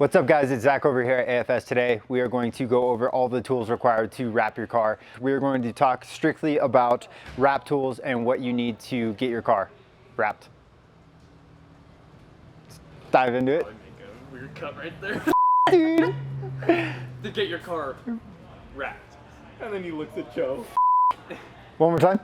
What's up guys, it's Zach over here at AFS. Today we are going to go over all the tools required to wrap your car. We are going to talk strictly about wrap tools and what you need to get your car wrapped. Let's dive into it. Make a weird cut right there. Dude. To get your car wrapped. And then he looks at Joe. One more time.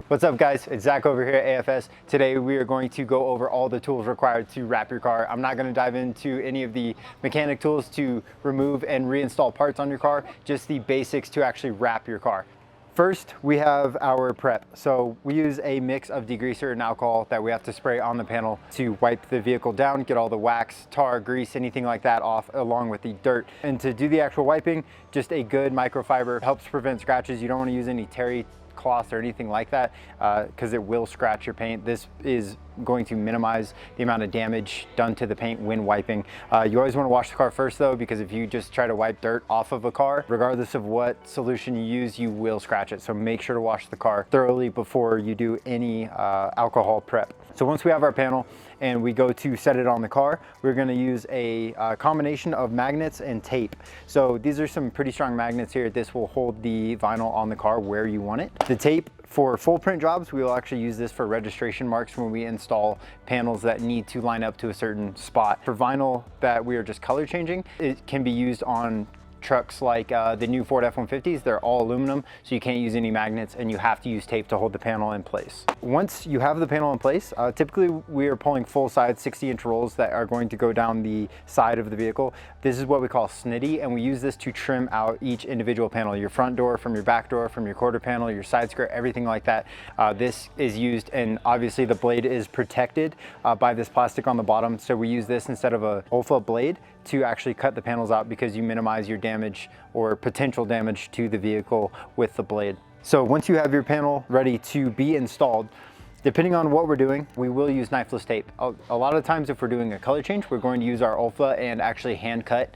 What's up guys, it's Zach over here at AFS. Today we are going to go over all the tools required to wrap your car. I'm not going to dive into any of the mechanic tools to remove and reinstall parts on your car, just the basics to actually wrap your car. First, we have our prep. So we use a mix of degreaser and alcohol that we have to spray on the panel to wipe the vehicle down, get all the wax, tar, grease, anything like that off, along with the dirt. And to do the actual wiping, just a good microfiber helps prevent scratches. You don't want to use any terry cloth or anything like that because it will scratch your paint. This is going to minimize the amount of damage done to the paint when wiping. You always want to wash the car first though, because if you just try to wipe dirt off of a car, regardless of what solution you use, you will scratch it. So make sure to wash the car thoroughly before you do any alcohol prep. So once we have our panel and we go to set it on the car, we're going to use a combination of magnets and tape. So these are some pretty strong magnets here. This will hold the vinyl on the car where you want it. The tape, for full print jobs, we will actually use this for registration marks when we install panels that need to line up to a certain spot. For vinyl that we are just color changing, it can be used on trucks like the new Ford F-150s. They're all aluminum, so you can't use any magnets and you have to use tape to hold the panel in place. Once you have the panel in place, typically we are pulling full size 60-inch rolls that are going to go down the side of the vehicle. This is what we call snitty, and we use this to trim out each individual panel, your front door from your back door, from your quarter panel, your side skirt, everything like that. This is used, and obviously the blade is protected by this plastic on the bottom, so we use this instead of a OLFA blade to actually cut the panels out, because you minimize your damage or potential damage to the vehicle with the blade. So once you have your panel ready to be installed, depending on what we're doing, we will use knifeless tape. A lot of times if we're doing a color change, we're going to use our OLFA and actually hand cut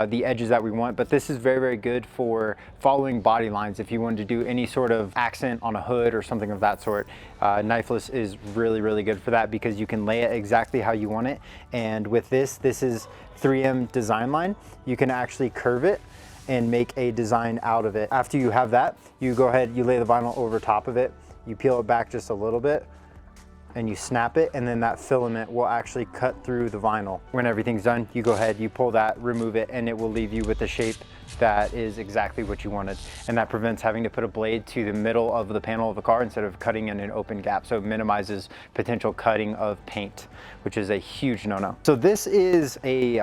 the edges that we want. But this is very, very good for following body lines. If you wanted to do any sort of accent on a hood or something of that sort, knifeless is really, really good for that, because you can lay it exactly how you want it. And with this is 3M design line. You can actually curve it and make a design out of it. After you have that, you go ahead, you lay the vinyl over top of it, you peel it back just a little bit, and you snap it, and then that filament will actually cut through the vinyl. When everything's done, you go ahead, you pull that, remove it, and it will leave you with the shape that is exactly what you wanted. And that prevents having to put a blade to the middle of the panel of the car instead of cutting in an open gap. So it minimizes potential cutting of paint, which is a huge no-no. So this is a,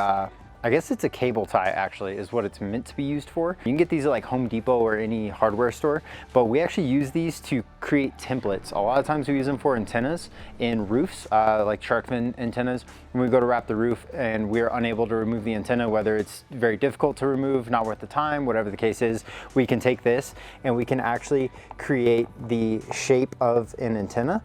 I guess it's a cable tie actually, is what it's meant to be used for. You can get these at like Home Depot or any hardware store, but we actually use these to create templates. A lot of times we use them for antennas in roofs, like shark fin antennas. When we go to wrap the roof and we're unable to remove the antenna, whether it's very difficult to remove, not worth the time, whatever the case is, we can take this and we can actually create the shape of an antenna.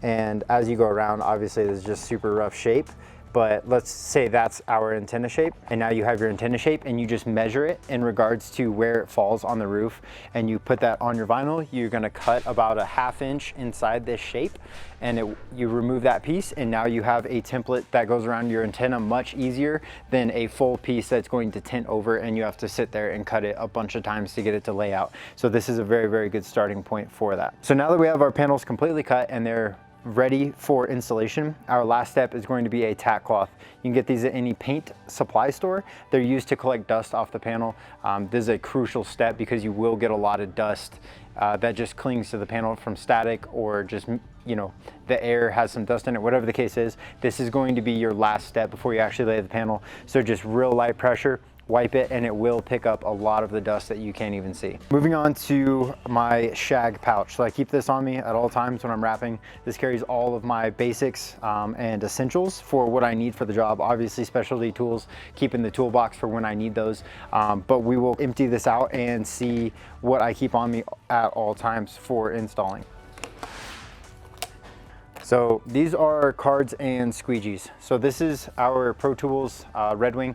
And as you go around, obviously there's just super rough shape. But let's say that's our antenna shape, and now you have your antenna shape and you just measure it in regards to where it falls on the roof, and you put that on your vinyl. You're gonna cut about a ½ inch inside this shape, and you remove that piece, and now you have a template that goes around your antenna much easier than a full piece that's going to tint over and you have to sit there and cut it a bunch of times to get it to lay out. So this is a very, very good starting point for that. So now that we have our panels completely cut and they're ready for installation, our last step is going to be a tack cloth. You can get these at any paint supply store. They're used to collect dust off the panel. This is a crucial step because you will get a lot of dust that just clings to the panel from static, or just, you know, the air has some dust in it, whatever the case is. This is going to be your last step before you actually lay the panel. So just real light pressure, wipe it, and it will pick up a lot of the dust that you can't even see. Moving on to my Shag Pouch. So I keep this on me at all times when I'm wrapping. This carries all of my basics and essentials for what I need for the job. Obviously specialty tools, keeping the toolbox for when I need those. But we will empty this out and see what I keep on me at all times for installing. So these are cards and squeegees. So this is our Pro Tools Red Wing.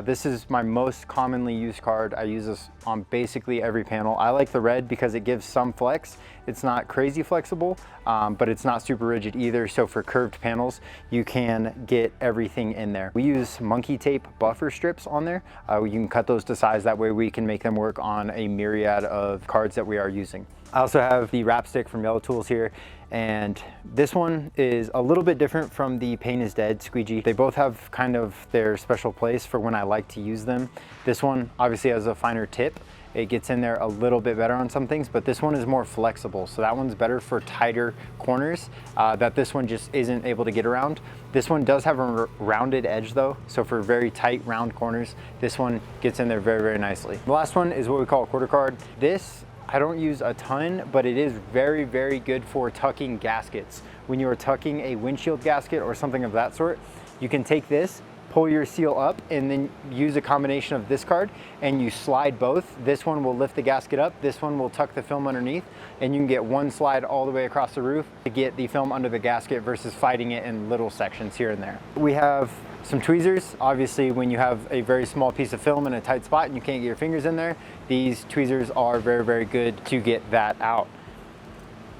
This is my most commonly used card. I use this on basically every panel. I like the red because it gives some flex. It's not crazy flexible, but it's not super rigid either. So for curved panels, you can get everything in there. We use monkey tape buffer strips on there. You can cut those to size. That way we can make them work on a myriad of cards that we are using. I also have the wrap stick from Yellow Tools here, and this one is a little bit different from the Pain is Dead squeegee. They both have kind of their special place for when I like to use them. This one obviously has a finer tip. It gets in there a little bit better on some things, but this one is more flexible. So that one's better for tighter corners that this one just isn't able to get around. This one does have a rounded edge though. So for very tight round corners, this one gets in there very, very nicely. The last one is what we call a quarter card. This, I don't use a ton, but it is very, very good for tucking gaskets. When you are tucking a windshield gasket or something of that sort, you can take this, pull your seal up, and then use a combination of this card, and you slide both. This one will lift the gasket up, this one will tuck the film underneath, and you can get one slide all the way across the roof to get the film under the gasket versus fighting it in little sections here and there. We have some tweezers. Obviously, when you have a very small piece of film in a tight spot and you can't get your fingers in there, these tweezers are very, very good to get that out.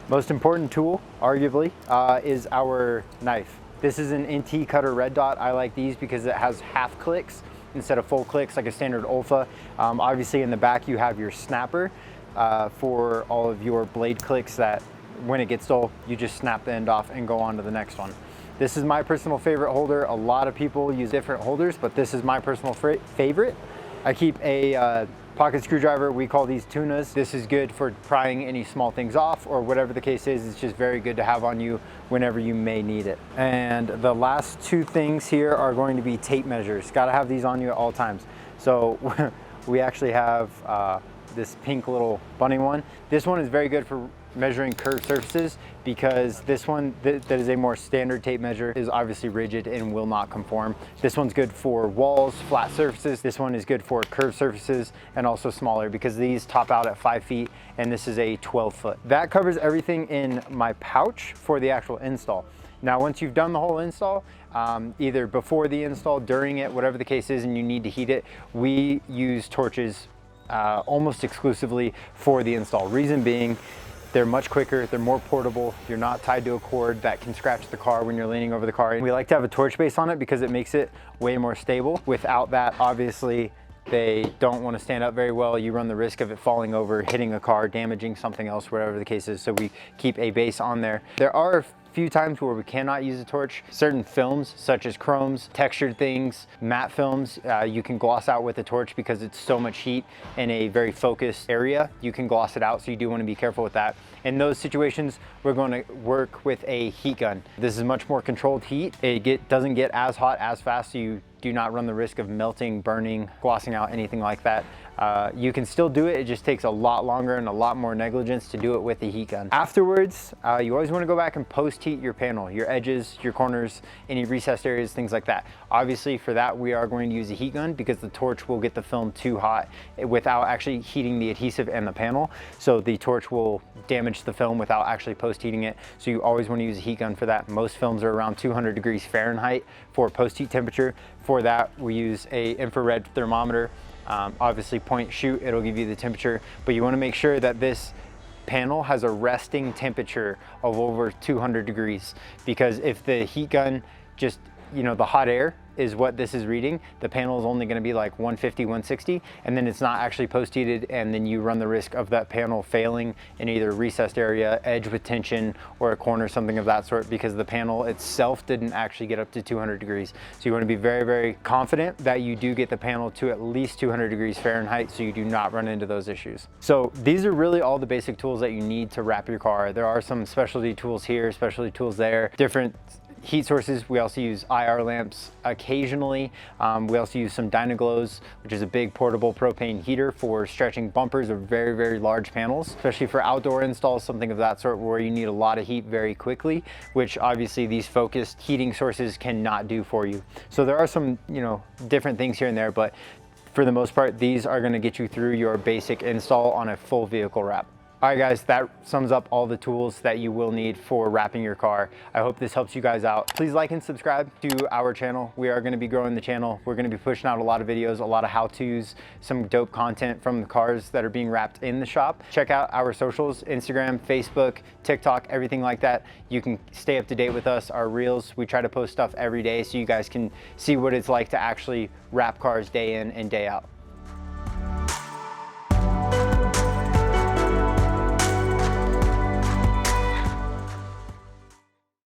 Most important tool, arguably, is our knife. This is an NT Cutter Red Dot. I like these because it has half clicks instead of full clicks like a standard Olfa. Obviously in the back you have your snapper for all of your blade clicks that when it gets dull, you just snap the end off and go on to the next one. This is my personal favorite holder. A lot of people use different holders, but this is my personal favorite. I keep a pocket screwdriver. We call these tunas. This is good for prying any small things off or whatever the case is. It's just very good to have on you whenever you may need it. And the last two things here are going to be tape measures. Got to have these on you at all times. So we actually have this pink little bunny one. This one is very good for measuring curved surfaces because this one that is a more standard tape measure is obviously rigid and will not conform. This one's good for walls, flat surfaces. This one is good for curved surfaces and also smaller because these top out at 5 feet and this is a 12 foot. That covers everything in my pouch for the actual install. Now, once you've done the whole install, either before the install, during it, whatever the case is, and you need to heat it, we use torches almost exclusively for the install. Reason being, they're much quicker, they're more portable, you're not tied to a cord that can scratch the car when you're leaning over the car. And we like to have a torch base on it because it makes it way more stable. Without that, obviously, they don't want to stand up very well. You run the risk of it falling over, hitting a car, damaging something else, whatever the case is. So we keep a base on there. There are few times where we cannot use a torch. Certain films such as chromes, textured things, matte films, you can gloss out with a torch because it's so much heat in a very focused area. You can gloss it out, so you do want to be careful with that. In those situations, we're going to work with a heat gun. This is much more controlled heat. It doesn't get as hot as fast, so you do not run the risk of melting, burning, glossing out, anything like that. You can still do it, it just takes a lot longer and a lot more negligence to do it with the heat gun. Afterwards, you always want to go back and post heat your panel, your edges, your corners, any recessed areas, things like that. Obviously for that, we are going to use a heat gun because the torch will get the film too hot without actually heating the adhesive and the panel. So the torch will damage the film without actually post heating it. So you always want to use a heat gun for that. Most films are around 200 degrees Fahrenheit for post heat temperature. For that, we use a infrared thermometer. Obviously point shoot, it'll give you the temperature, but you want to make sure that this panel has a resting temperature of over 200 degrees because if the heat gun just, the hot air is what this is reading, the panel is only going to be like 150, 160, and then it's not actually post heated, and then you run the risk of that panel failing in either a recessed area, edge with tension, or a corner, something of that sort, because the panel itself didn't actually get up to 200 degrees. So you want to be very, very confident that you do get the panel to at least 200 degrees Fahrenheit so you do not run into those issues. So these are really all the basic tools that you need to wrap your car. There are some specialty tools here, specialty tools there, different heat sources. We also use IR lamps occasionally. We also use some Dynaglows, which is a big portable propane heater for stretching bumpers of very, very large panels, especially for outdoor installs, something of that sort where you need a lot of heat very quickly, which obviously these focused heating sources cannot do for you. So there are some, different things here and there, but for the most part, these are going to get you through your basic install on a full vehicle wrap. All right guys, that sums up all the tools that you will need for wrapping your car. I hope this helps you guys out. Please like and subscribe to our channel. We are gonna be growing the channel. We're gonna be pushing out a lot of videos, a lot of how-tos, some dope content from the cars that are being wrapped in the shop. Check out our socials, Instagram, Facebook, TikTok, everything like that. You can stay up to date with us, our reels. We try to post stuff every day so you guys can see what it's like to actually wrap cars day in and day out.